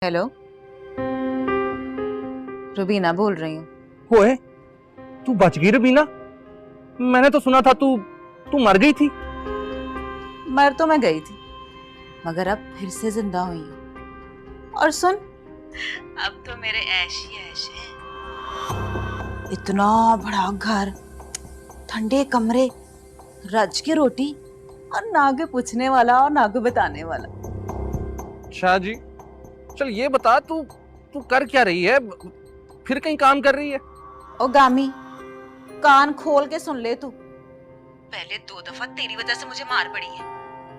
Hello, Rubina बोल रही हूँ। ओए, तू बच गई रुबीना? मैंने तो सुना था तू मर गई थी। मर तो मैं गई थी, मगर अब फिर से जिंदा हुई हूँ। और सुन, अब तो मेरे ऐश ही ऐश है। इतना बड़ा घर, ठंडे कमरे, रज की रोटी और ना के पूछने वाला और ना के बताने वाला। अच्छा जी, चल ये बता तू तू कर क्या रही है? फिर कहीं काम कर रही है? ओ गामी, कान खोल के सुन ले तू। पहले 2 दफा तेरी वजह से मुझे मार पड़ी है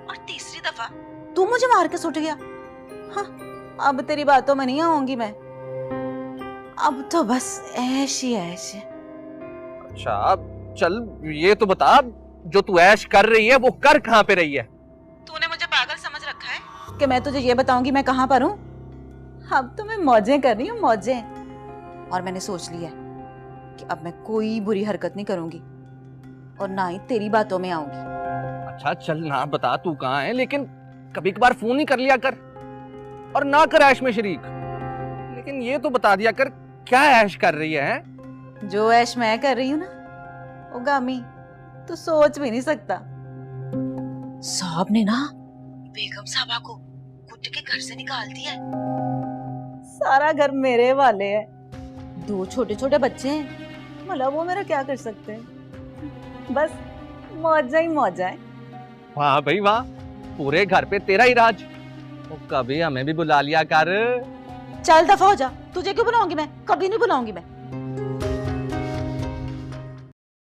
और तीसरी दफा तू मुझे मार के सुट गया। हाँ, अब तेरी बातों में नहीं आऊंगी मैं। अब तो बस ऐश ही ऐश है। अच्छा, अब चल ये तो बता, जो तू ऐश कर रही है वो कर कहाँ पे रही है? तूने मुझे पागल समझ रखा है कि मैं तुझे ये बताऊंगी मैं कहाँ पर हूँ? अब तो मैं मौजें कर रही हूँ, मौजें। और मैंने सोच लिया है कि अब मैं कोई बुरी हरकत नहीं करूंगी और ना ही तेरी बातों में आऊंगी। अच्छा चल ना बता तू कहाँ है, लेकिन कभी कभार फोन ही कर लिया कर और ना कर ऐश में शरीक। लेकिन ये तो बता दिया कर, क्या ऐश कर रही है? जो ऐश मैं कर रही हूँ ना, ओ गामी, तू सोच भी नहीं सकता। साहब ने ना बेगम साहबा को कुट के घर से निकाल दिया है। सारा घर मेरे वाले है, 2 छोटे छोटे बच्चे हैं, मतलब वो मेरा क्या कर सकते हैं? बस मौजा ही मौजा है। वाह भाई वाह, पूरे घर पे तेरा ही राज। तो कभी हमें भी बुला लिया कर। चल दफा हो जा, तुझे क्यों बुलाऊंगी मैं? कभी नहीं बुलाऊंगी मैं।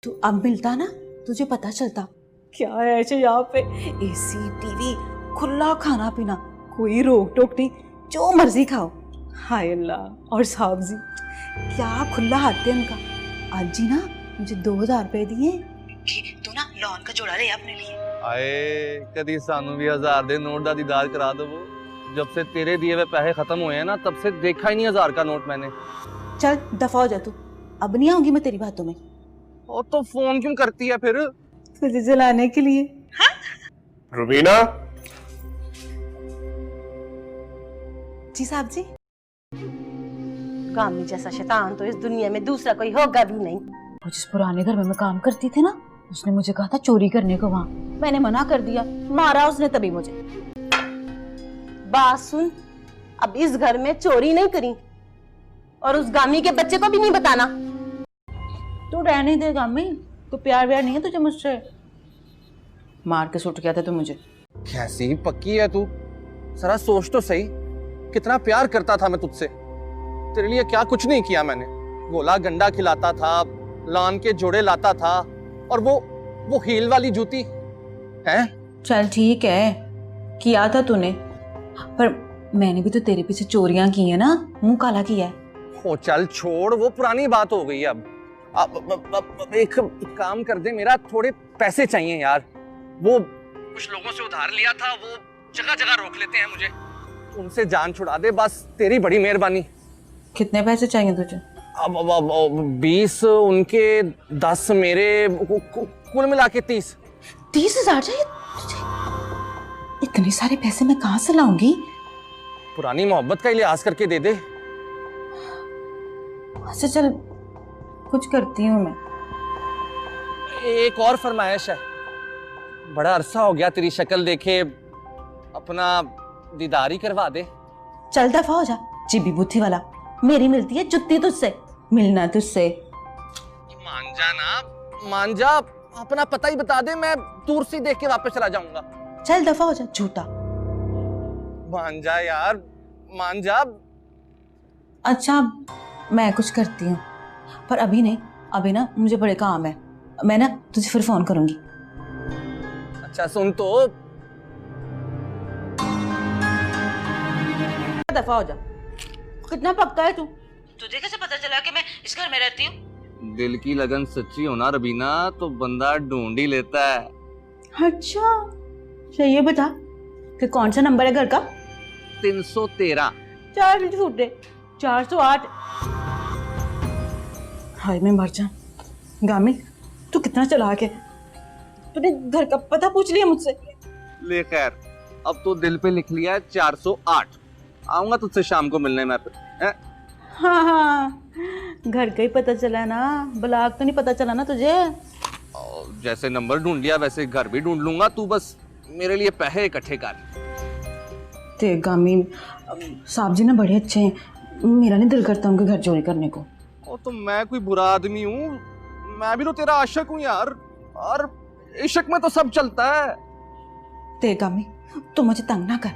तू अब मिलता ना, तुझे पता चलता क्या है ऐसे यहाँ पे। एसी, टीवी, खुला खाना पीना, कोई रोक टोक नहीं, जो मर्जी खाओ। हाय अल्लाह, और साहब जी क्या खुला हाथ है उनका। आज जी ना मुझे 2000 रुपए दिए कि तू ना लॉन का जोड़ा ले अपने लिए। आए कदी सानू भी 1000 दे नोट दा दीदार करा दो। जब से तेरे दिए हुए पैसे खत्म हुए हैं ना, तब से देखा ही नहीं 1000 का नोट मैंने। चल दफा हो जा तू, अब नहीं आऊंगी मैं तेरी बातों में। और तो फोन क्यों करती है फिर? तुझे जलाने के लिए। हाँ? रुबीना, जी साहब जी। गामी जैसा शैतान तो इस दुनिया में दूसरा कोई होगा भी नहीं। वो जिस पुराने घर में मैं काम करती थी ना, उसने मुझे कहा था चोरी करने को वहाँ। मैंने मना कर दिया, मारा उसने तभी मुझे। बात सुन, अब इस घर में चोरी नहीं करी और उस गामी के बच्चे को भी नहीं बताना। तू रहने दे गामी, तो प्यार व्यार नहीं है तुझे मुझसे? मार के सुट गया था तू मुझे। कैसी पक्की है तू? जरा सोच तो सही, कितना प्यार करता था मैं तुझसे। तेरे लिए क्या कुछ नहीं किया मैंने। गोला गंडा खिलाता था, लान के जोड़े लाता था, और वो हील वाली जूती है। चल ठीक है, किया था तूने, पर मैंने भी तो तेरे पीछे चोरियां की है ना, मुंह काला किया है। हो चल छोड़, वो पुरानी बात हो गई है अब एक काम कर दे, मेरा थोड़े पैसे चाहिए यार। वो कुछ लोगों से उधार लिया था, वो जगह जगह रोक लेते हैं मुझे। उनसे जान छुड़ा दे बस, तेरी बड़ी मेहरबानी। कितने पैसे चाहिए तुझे? अब 20 उनके, 10 मेरे, कुल मिला के 30। 30,000 चाहिए तुझे? इतने सारे पैसे मैं कहाँ से लाऊंगी? पुरानी मोहब्बत का लिहाज करके दे दे। अच्छा चल, कुछ करती हूँ मैं। एक और फरमाइश है, बड़ा अरसा हो गया तेरी शक्ल देखे, अपना दीदार ही करवा दे। चल दफा हो जा, चिबी बुद्धि वाला। मेरी मिलती है जुत्ती तुझसे, मिलना तुझसे। मान जा ना, मान जा, अपना पता ही बता दे, मैं दूर से देख के वापस चला जाऊंगा। चल दफा हो जा झूठा। मान जा यार, मान जा। अच्छा मैं कुछ करती हूँ, पर अभी नहीं, अभी ना मुझे बड़े काम है। मैं ना तुझे फिर फोन करूंगी। अच्छा सुन तो, दफा हो जा। कितना पक्का है तू? तुझे कैसे पता चला कि मैं इस घर में रहती हूँ? दिल की लगन सच्ची होना रबीना, तो बंदा ढूंढ ही लेता है। अच्छा ये बता कि कौन सा नंबर है घर का? 313। 4 झूठे, 408। हाय मैं मर जा। गामी तू कितना चालाक है, तूने घर का पता पूछ लिया मुझसे। ले खैर, अब तो दिल पे लिख लिया है 408। आऊंगा तुझसे शाम को मिलने में फिर, हैं? हाँ हाँ, घर का ही पता चला ना, ब्लॉक तो नहीं पता चला ना तुझे। और जैसे नंबर ढूंढ लिया वैसे घर भी ढूंढ लूंगा, तू बस मेरे लिए पैसे इकट्ठे कर। ते गामी साहब जी ना बड़े अच्छे हैं, मेरा नहीं दिल करता उनके घर चोरी करने को। ओ तो मैं कोई बुरा आदमी हूँ? मैं भी तो तेरा आशिक हूँ यार, और इश्क में तो सब चलता है। ते गामी तू मुझे तंग ना कर,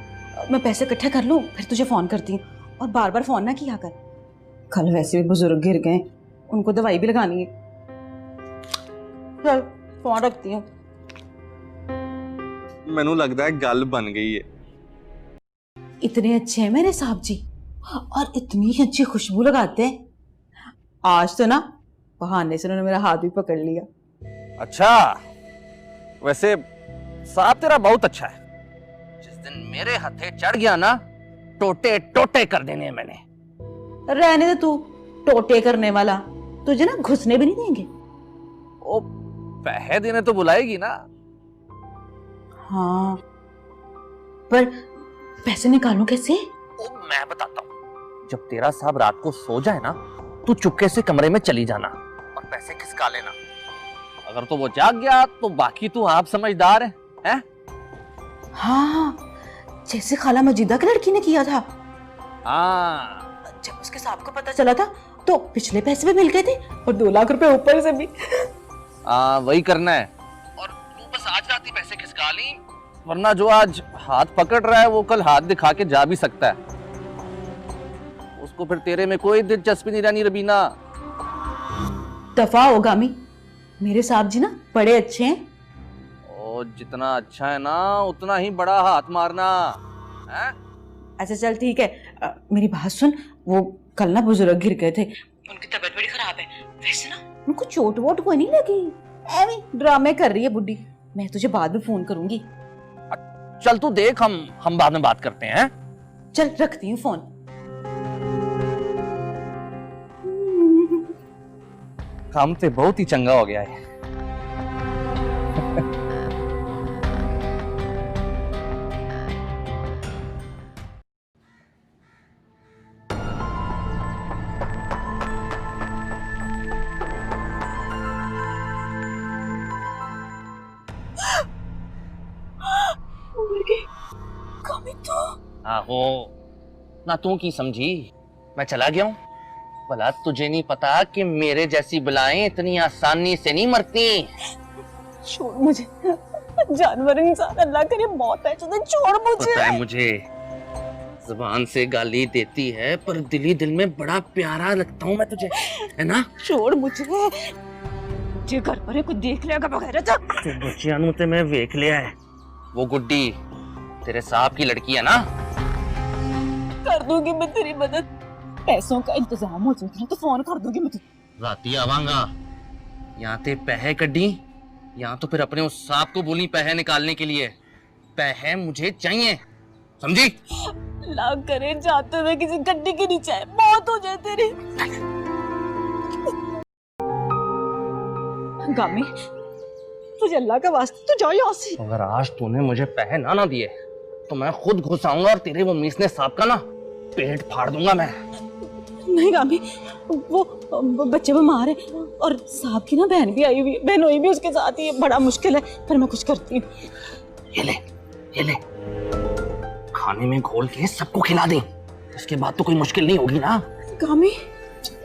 मैं पैसे इकट्ठे कर लूं फिर तुझे फोन करती हूँ, और बार बार फोन ना किया कर। कल वैसे भी बुजुर्ग गिर गए, उनको दवाई भी लगानी है। चल फोन रखती हूँ। मैनू लगता है गल बन गई है। इतने अच्छे हैं मेरे साहब जी, और इतनी अच्छी खुशबू लगाते हैं। आज तो ना बहाने से उन्होंने मेरा हाथ भी पकड़ लिया। अच्छा, वैसे साहब तेरा बहुत अच्छा है। जिस दिन मेरे हथे चढ़ गया ना, टोटे टोटे कर देने हैं मैंने। रहने दे तू टोटे करने वाला, तुझे ना घुसने भी नहीं देंगे। ओ पैसे देने तो बुलाएगी ना। हाँ, पर पैसे निकालूं कैसे? ओ मैं बताता हूँ। जब तेरा साहब रात को सो जाए ना, तू चुपके से कमरे में चली जाना और पैसे खिसका लेना। अगर तो वो जाग गया तो बाकी तू आप समझदार है, हैं? हाँ, जैसे खाला मजीदा की लड़की ने किया था। हाँ, जब उसके साहब को पता चला था तो पिछले पैसे भी मिल गए थे और 2 लाख रुपए ऊपर से भी। वही करना है। और तू बस आज रात ही पैसे खिसका ली, वरना जो आज हाथ पकड़ रहा है वो कल हाथ दिखा के जा भी सकता है। उसको फिर तेरे में कोई दिलचस्पी नहीं रहनी रबीना। दफा हो गामी, मेरे साहब जी ना बड़े अच्छे हैं। और जितना अच्छा है ना उतना ही बड़ा हाथ मारना है? अच्छा चल ठीक है, मेरी बात सुन, वो कल ना बुजुर्ग गिर गए थे, उनकी तबीयत बड़ी खराब है। वैसे ना उनको चोट वोट कोई नहीं लगी, ऐਵੇਂ ड्रामे कर रही है बुड्ढी। मैं तुझे बाद में फोन करूंगी। चल तू देख, हम बाद में बात करते हैं। चल रखती हूँ फोन। काम तो बहुत ही चंगा हो गया है। आहो, ना तू की समझी, मैं चला गया हूँ। भला तुझे नहीं पता कि मेरे जैसी बलाएं इतनी आसानी से नहीं मरती। छोड़ मुझे, जानवर इंसान अल्लाह करे मौत है, छोड़ मुझे। पता है मुझे, जुबान से गाली देती है पर दिली दिल में बड़ा प्यारा लगता हूँ मैं तुझे, है ना? छोड़ मुझे, जे घर पर कुछ देख लेगा बगैर तो बच्चियां नु ते मैं वेख लिया है। वो गुड्डी तेरे साहब की लड़की है ना? कर दूंगी मैं तेरी मदद, पैसों का इंतजाम हो जाएगा तो फोन कर दूंगी मैं तुझे। राती आवांगा, यहाँ ते पैसे कड्डी, यहाँ तो फिर अपने उस सांप को बोली पैसे निकालने के लिए। पैसे मुझे चाहिए, समझी? लाग करे जाते हुए किसी गड्डी के नीचे है, मौत हो जाए तेरी। गामी, तुझे अल्लाह का वास्ता तू जाओ यहाँ से। अगर आज तूने मुझे पैसे ना दिए तो मैं खुद घुस आऊंगा और तेरे वो मीसने सांप का ना पेट फाड़ दूंगा मैं। नहीं गामी, वो बच्चे बीमार है और साहब की ना बहन भी आई हुई है, बहनोई भी उसके साथ ही है, बड़ा मुश्किल है, पर मैं कुछ करती हूँ। ये ले, खाने में घोल के सबको खिला दे, उसके बाद तो कोई मुश्किल नहीं होगी ना। गामी,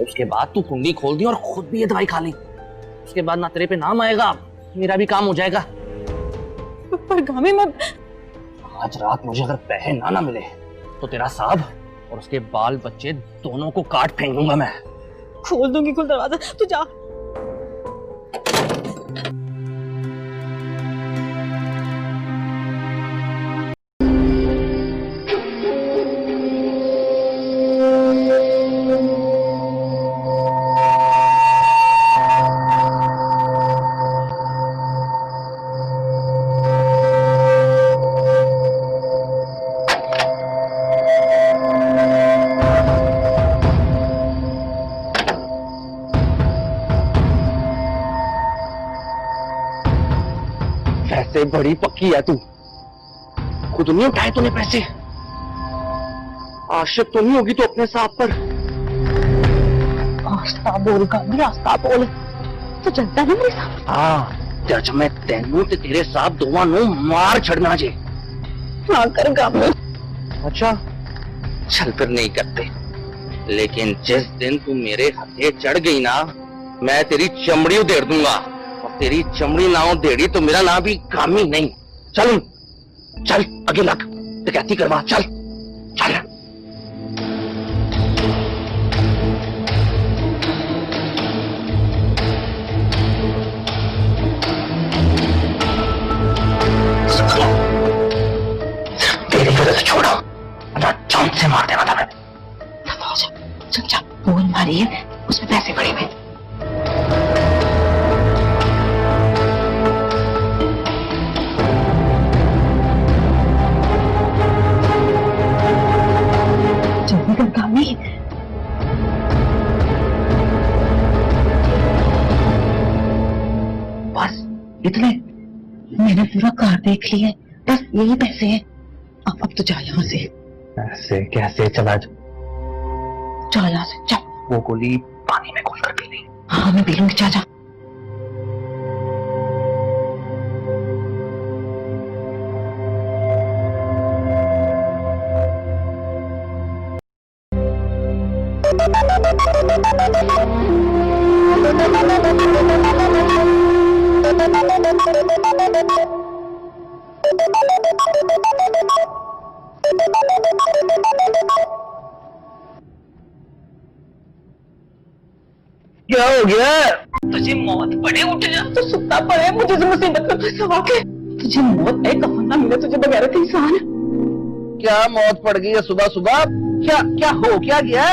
उसके बाद तू कुंडी खोल दी और खुद भी ये दवाई खा ली, उसके बाद ना तेरे पे नाम आएगा, मेरा भी काम हो जाएगा। पर गामी मैं आज रात मुझे अगर पैसे ना मिले तो तेरा साहब और उसके बाल बच्चे दोनों को काट फेंक दूंगा मैं। खोल दूंगी खुद दरवाजा, तू जा। पैसे बड़ी पक्की है तू, खुद नहीं उठाए तूने पैसे, आशिक तो नहीं होगी तो अपने साहब पर? आस्ता बोल गामी, आस्ता बोल। तो चलता नहीं मेरे साथ? हाँ, जज मैं तेनू ते तेरे साहब दोवां नू मार छड़ना जे। हाँ कर गामी। अच्छा चल फिर नहीं करते, लेकिन जिस दिन तू मेरे हथे चढ़ गई ना, मैं तेरी चमड़ी उधेड़ दूंगा, और तेरी चमड़ी ना उधेड़ी तो मेरा नाम भी गामी नहीं। चल चल आगे लग, डकैती करवा, चल चल। तेरी वजह से छोड़ा, वरना जान से मार देना था मैं। चुपचाप बोल मारी है, उसमें पैसे पड़े हुए। जल्दी कर गामी। बस इतने, मैंने पूरा कार देख लिया है, बस यही पैसे हैं। अब तो जा यहाँ से। ऐसे कैसे? चला जा यहाँ से, जा। वो गोली पानी में घोल कर पी ली। हाँ मैं पी लूंगी, जा जा। क्या हो गया? तुझे मौत पड़े, उठ जा। तो सुता पड़े, मुझे तो मुसीबत में फंसा के। तुझे मौत है, कफन ना मिले तुझे बगैर इंसान। क्या मौत पड़ गई है सुबह सुबह? क्या क्या हो क्या गया?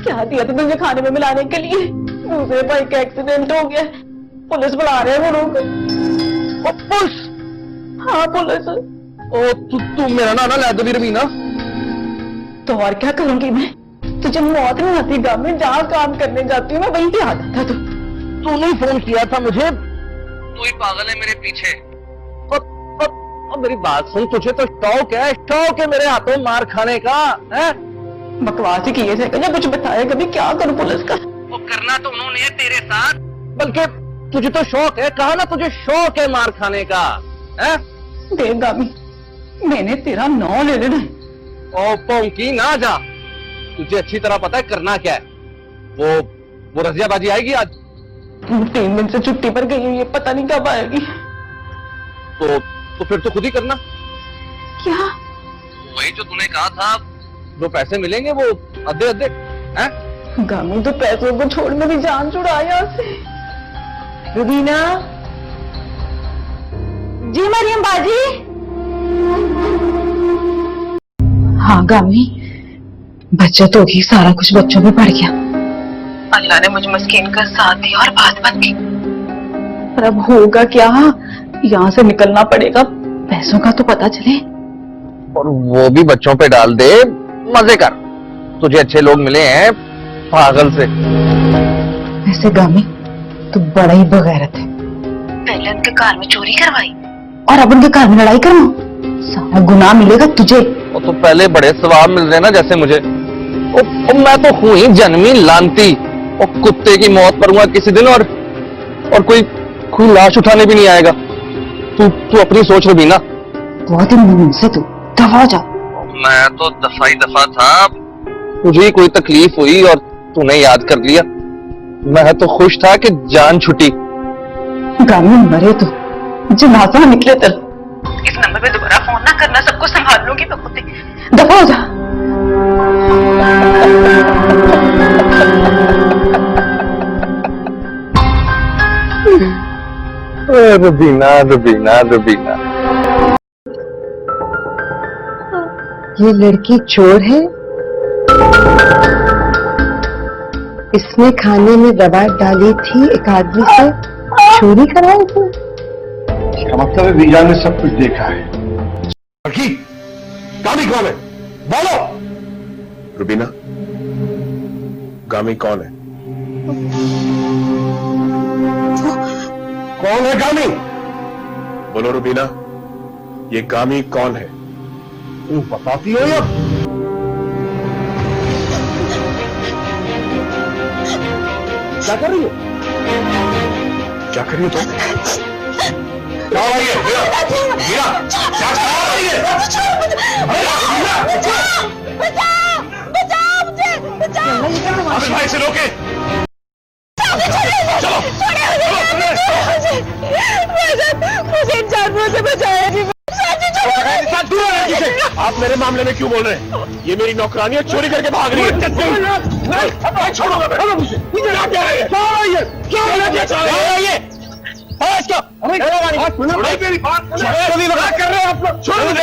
क्या दिया था तुझे खाने में मिलाने के लिए? दूसरे भाई का एक्सीडेंट हो गया, पुलिस बुला रहे हैं वो लोग। पुलिस? हाँ पुलिस। ओ तू मेरा ना ला दो रमीना। तो और क्या करूंगी मैं? तुझे मौत नहीं आती गामी, जहाँ काम करने जाती हूँ मैं वहीं पे आ जाता तूने फोन किया था मुझे। तू ही पागल है मेरे पीछे। अब मेरी बात सुन, तुझे तो शौक है मेरे हाथों मार खाने का है? बकवास ही किए थे, कभी कुछ बताया कभी? क्या करूं पुलिस का? वो करना तो उन्होंने तेरे साथ, बल्कि तुझे तो शौक है, कहा ना तुझे शौक है मार खाने का है? देख गामी, मैंने तेरा नाम ले लेना। ओ पौंकी ना जा, तुझे अच्छी तरह पता है करना क्या है। वो रजियाबाजी आएगी आज। 3 दिन से छुट्टी पर गई हुई है, पता नहीं कब आएगी। तो फिर तो खुद ही करना। क्या? वही जो तूने कहा था, जो पैसे मिलेंगे वो अद्धे हैं? गामी तो पैसों को छोड़ मेरी जान छुड़ा यहाँ से। रुबीना जी, मरियम बाजी। हाँ गामी, बचत होगी, सारा कुछ बच्चों में पड़ गया। अल्लाह ने मुझे मस्कीन का साथ दिया और बात बन गई। पर अब होगा क्या? यहाँ से निकलना पड़ेगा, पैसों का तो पता चले। और वो भी बच्चों पे डाल दे, मजे कर। तुझे अच्छे लोग मिले हैं पागल से। वैसे गामी तू बड़ा ही बगैरत है। पहले उनके कार में चोरी करवाई और अब उनके कार में लड़ाई करवाऊं, सारा गुनाह मिलेगा तुझे। वो तो पहले बड़े सवाब मिल रहे ना जैसे मुझे। मैं तो हूं ही जन्मी लानती, और कुत्ते की मौत करूंगा किसी दिन, और कोई लाश उठाने भी नहीं आएगा। तू अपनी सोच रबीना। बहुत ही मुंह से तू दफा हो जा। मैं तो दफा ही दफा था, तुझे कोई तकलीफ हुई और तूने याद कर लिया। मैं तो खुश था कि जान छुटी। गामी मरे तो जनाजा निकले तेरा। इस नंबर पे दोबारा फोन ना करना, सबको संभाल लूंगी मैं खुद ही। दफा हो जा। रबीना। ये लड़की चोर है, इसने खाने में दवा डाली थी, एक आदमी से चोरी कराई थी। इसका मतलब है वीजा ने सब कुछ देखा है। गामी कौन है? बोलो। रुबीना, गामी कौन है? कौन है गामी? बोलो रुबीना, ये गामी कौन है? तुम बताती हो या? क्या कर रही हो? क्या कर रही हो तुम? क्या हो रही है? मीरा, क्या कर रही है? अबे भाई से रोके। चलो मुझे इन जानवरों से बचाया जी। आप मेरे मामले में क्यों बोल रहे हैं? ये मेरी नौकरानी है, चोरी करके भाग रही है। छोड़ो मुझे। क्या कह रही है? कर रहे हैं आप लोग? छोड़ो मुझे।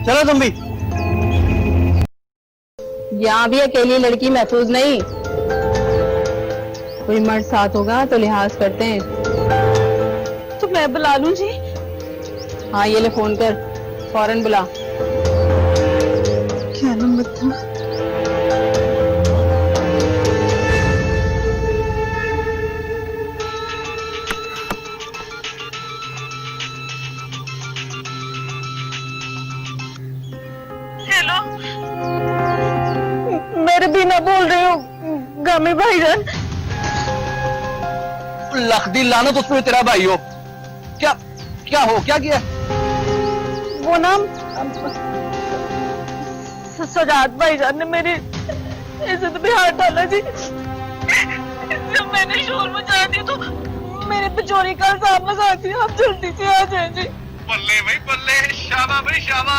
चलो तुम भी। यहाँ भी अकेली लड़की महफूज नहीं, कोई मर्द साथ होगा तो लिहाज करते हैं। तो मैं बुला लूं जी? हाँ ये ले फोन कर, फौरन बुला। क्या नंबर था? हेलो, मेरे बिना बोल रहे हो गामी भाईजान? लख दी लानत उसमें तेरा भाई हो। क्या क्या हो, क्या किया? वो नाम सजाद भाईजान ने मेरी इज्जत पे हाथ डाला जी। जब मैंने शोर मचा दिया तो मेरे पिछोरी का साहब लगा दिया। आप जल्दी से आ जाए जी। बल्ले भाई बल्ले, शाबा भाई शाबा।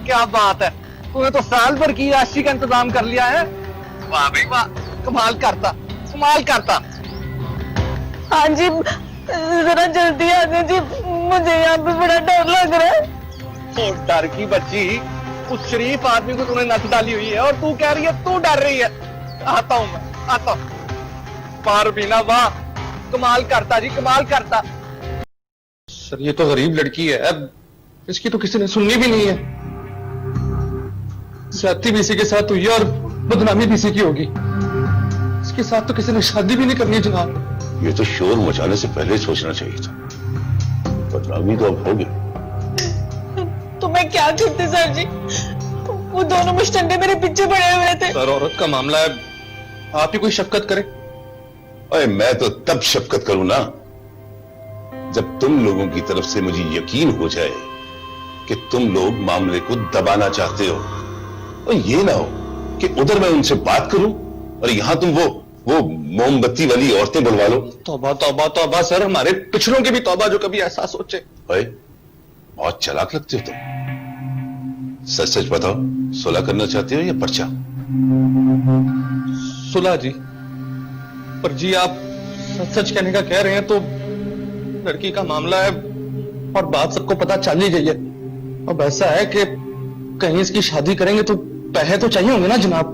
क्या बात है, तूने तो साल भर की राशि का इंतजाम कर लिया है। वाह भाई वाह, कमाल करता, कमाल करता। हाँ जी, जरा जल्दी आ जाए जी, मुझे यहाँ पे बड़ा डर लग रहा है। तो डर की बच्ची, उस शरीफ आदमी को तूने नच डाली हुई है और तू कह रही है तू डर रही है। आता हूँ मैं, आता हूँ। पार बीना वाह, कमाल करता जी, कमाल करता। सर ये तो गरीब लड़की है, अब इसकी तो किसी ने सुननी भी नहीं है। ज्यादती भी इसी के साथ हुई है और बदनामी भी इसी की होगी। इसके साथ तो किसी ने शादी भी नहीं करनी है जनाब। ये तो शोर मचाने से पहले सोचना चाहिए था। बदनामी तो अब होगी। तो मैं क्या करती सर जी? वो दोनों मुश्तंडे मेरे पीछे पड़े हुए थे। सर औरत का मामला है, आप ही कोई शफकत करें। अरे मैं तो तब शफकत करूं ना जब तुम लोगों की तरफ से मुझे यकीन हो जाए कि तुम लोग मामले को दबाना चाहते हो, और ये ना हो कि उधर मैं उनसे बात करूं और यहां तुम वो मोमबत्ती वाली औरतें बुलवा लो। तौबा तौबा तौबा सर, हमारे पिछड़ों की भी तौबा जो कभी ऐसा सोचे। अरे बहुत चालाक लगते हो तुम। सच सच बताओ, सुलह करना चाहते हो या पर्चा? सुलह जी। पर जी आप सच सच कहने का कह रहे हैं तो लड़की का मामला है और बात सबको पता चल ही गई है। अब ऐसा है कि कहीं इसकी शादी करेंगे तो पैसे तो चाहिए होंगे ना जनाब।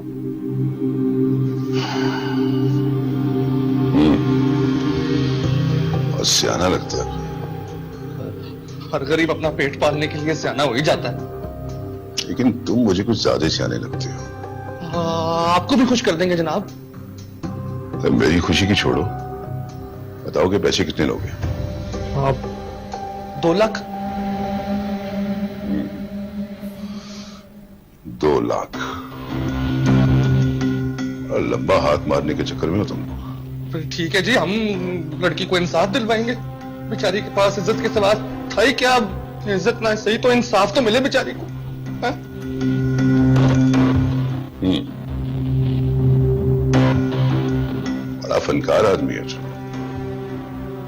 और सियाना लगता है। हर गरीब अपना पेट पालने के लिए सियाना हो ही जाता है। लेकिन तुम मुझे कुछ ज्यादा सियाने लगते हो। आपको भी खुश कर देंगे जनाब। तो मेरी खुशी की छोड़ो, बताओ कि पैसे कितने लोगे? आप 2 लाख। 2 लाख। और लंबा हाथ मारने के चक्कर में हो तुम। फिर ठीक है जी, हम लड़की को इंसाफ दिलवाएंगे। बेचारी के पास इज्जत के सवाल था ही क्या? इज्जत ना सही तो इंसाफ तो मिले बेचारी को। है? बड़ा फनकार आदमी है।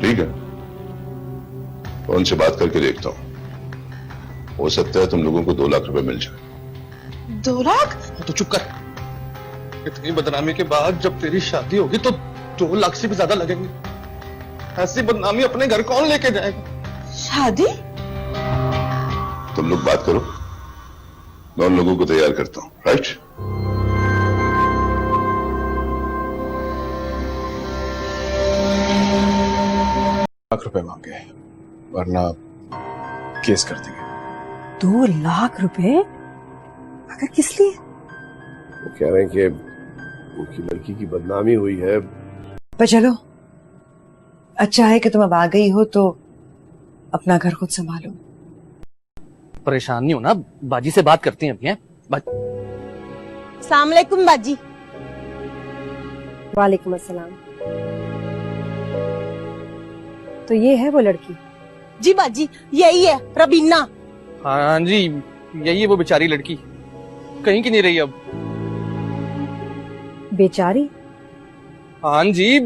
ठीक है, फोन से बात करके देखता हूं। हो सकता है तुम लोगों को 2 लाख रुपए मिल जाए। 2 लाख? तो चुप कर। इतनी बदनामी के बाद जब तेरी शादी होगी तो 2 लाख से भी ज्यादा लगेंगे। ऐसी बदनामी अपने घर कौन लेके जाएगा? शादी? तुम लोग बात करो, मैं उन लोगों को तैयार करता हूं। राइट? लाख रुपए मांगे, वरना केस कर देंगे। 2 लाख रुपए? अगर किस लिए? वो कह रहे हैं कि उनकी लड़की की बदनामी हुई है। पर चलो, अच्छा है कि तुम अब आ गई हो तो अपना घर खुद संभालो। परेशान नहीं हो ना, बाजी से बात करती हैं अभी हैं? अस्सलाम वालेकुम बाजी। वालेकुम अस्सलाम। तो ये है वो लड़की? जी बाजी, यही है रबीना। हाँ जी, यही है वो बेचारी लड़की, कहीं की नहीं रही अब। बेचारी? हाँ जी,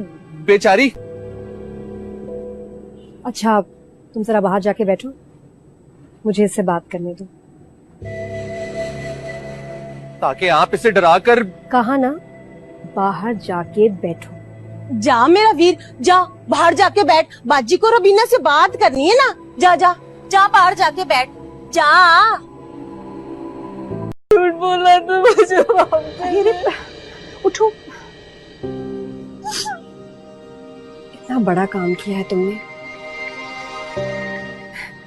बेचारी। अच्छा, तुम जरा बाहर जाके बैठो, मुझे इससे बात करने दो। ताकि आप इसे डरा कर। कहा ना, बाहर जाके बैठो। जा मेरा वीर, जा बाहर जाके बैठ। बाजी को रबीना से बात करनी है ना। जा जा जा बाहर जाके बैठ, जा। झूठ बोला तो मुझे माफ कर। उठो। इतना बड़ा काम किया है तुमने,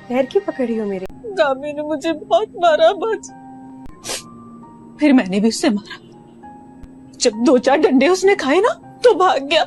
पैर क्यों पकड़ी हो मेरे? गामी ने मुझे बहुत मारा बाजी। फिर मैंने भी उससे मारा। जब 2-4 डंडे उसने खाए ना तो भाग गया।